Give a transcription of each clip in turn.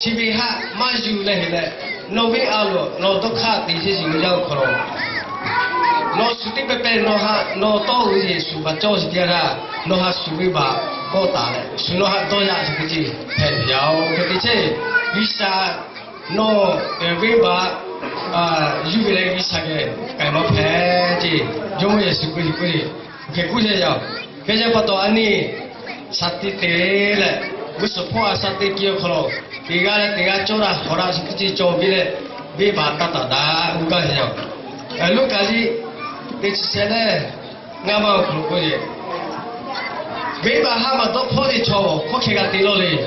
Chibiha Maju Lehele, no way out, no Doka, this is in Yokoro. No Sutipe, no ha, no Tozi, Suba Jos Diara, no Hasubiba, Kota, Sunoha Doya Sipiti, Yao, Ketiche, Vista, no Riba, Jubilee Visage, Kama Pedi, Joya Supuri, Kekuja, Kejapato Ani, Sati Tele. We support Sati Kyokoro. Tiga Chora, Horace Kitty Jobile, Viva Tata, Ugayo. And look at it, it's Sele, Nama Krukoye. Viva Hama Dopodi Chovo, Kokega Tiloli.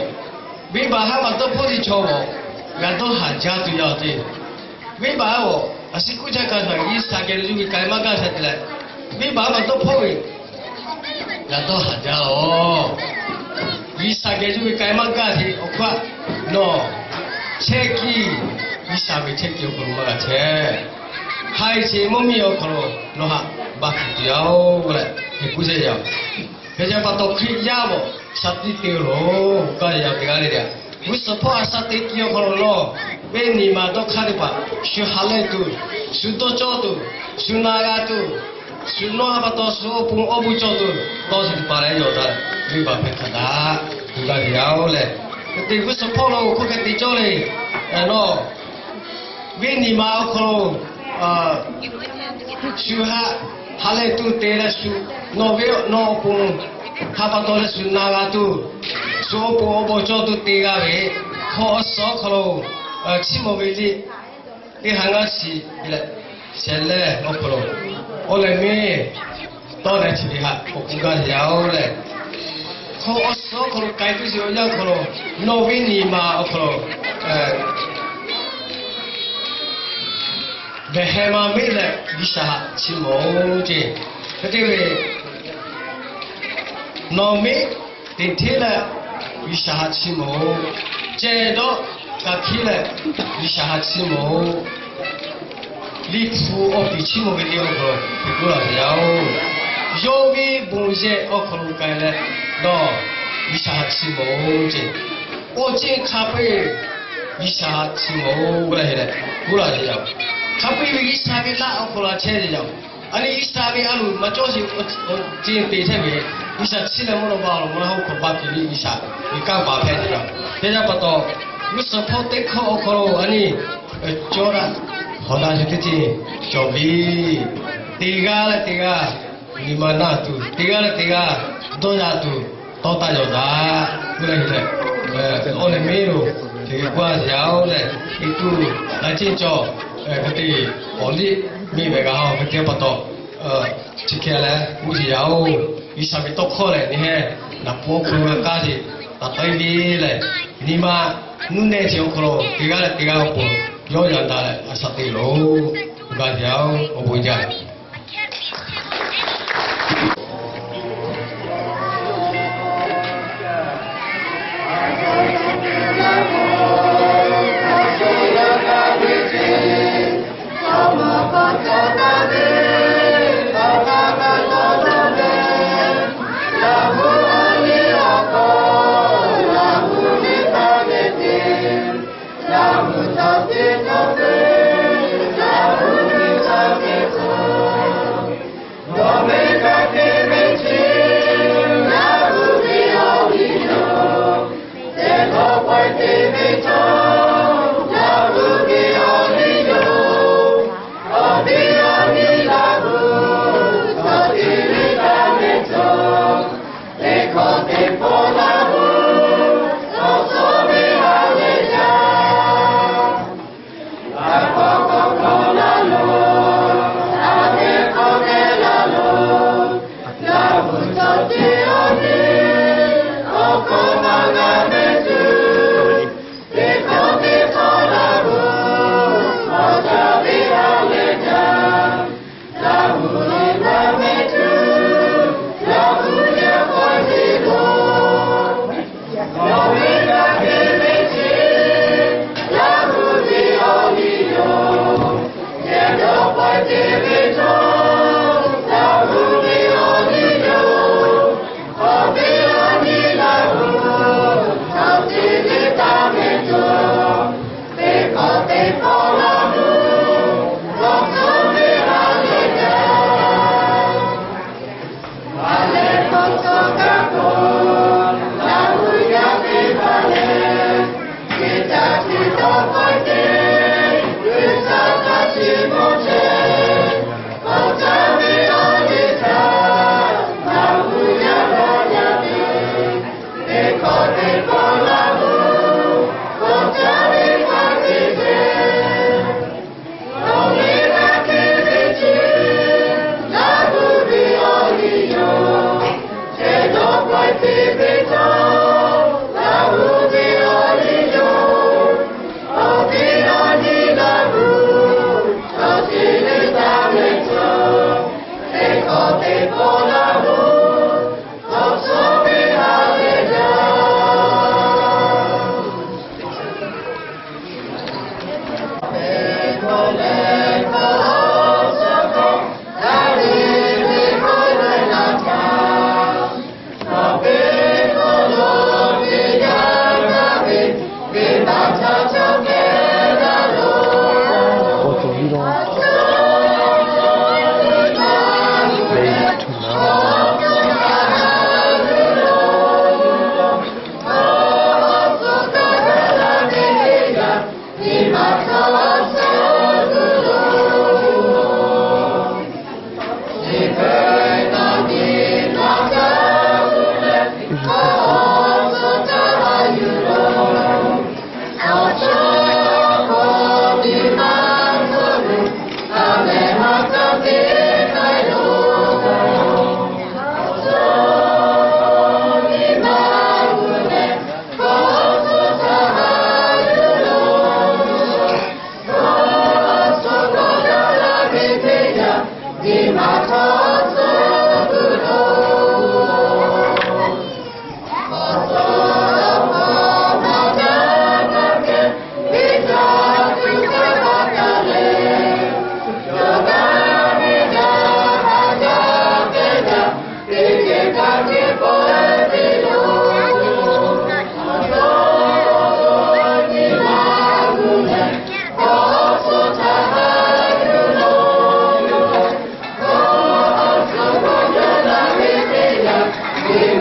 Viva Hama Dopodi Chovo, Gadoha Jatu Yati. Viva Avo, a Sikuja Kasa, East Again, Kaimaga Satellite. Viva Hama Dopodi, Gadoha Jao. Visa Geju Kaimagati, Okwa, no, Cheki, Visa will take you from Marache. Hai Mummy Okoro, Noha, Bakiao, Ekuja. Pejapato Kiyavo, Satitiro, Gaya Galia. We support Sati Kyokoro, Beni Madokariba, Shuhaletu, Sudochotu, Sunagatu. Sunoabato Sopum Obuchotu, those in Parayota, Viva Pecada, Gadiaole. The Visapolo, Cookati Jolly, and all. Vini Malcolo, Shuha, Haletu Teresu, no Pum, Habatore Sunagatu, Sopo Obuchotu Tigave, Ho Socolo, Chimovici, the Hangasi, Selle, Opolo. Ole me, Dona Chiha, Okuga Yaole. Ko Osoko, Kaitis Yakoro, no Vinima Okoro. The Hema Miller, Visa, Chimoji. No me, the Tiller, Visa Chimo. Jedo, Kakile, Visa Chimo. Lifu of the Chimo video, Yao. Yogi Bunze Okoro Gale, no, Visa Chimo. Oje Cape, Visa Chimo, Gula, Cape Isabella Okora Chedio. And Isabi Alu, Majosi, Jim Petemi, Visa Cinnamon Monaco Baki, Visa, we can't buy Petra. Pejapato, we support the Okoro, Ani, Jordan. Hodajiti, Jovi, Tiga, Limanatu, Tiga, Donatu, Tota Yoda, Ole Miro, Tigua Yaole, Itu, Lachincho, Kati, Oli, Mivega, Kepato, Chikele, Uziao, Isabito Kole, Nihe, Napoku, Kadi, Tapavile, Nima, Nune Jokoro, Tiga, Yoyanda, Asatilo, Gadiao, Obuja. 네.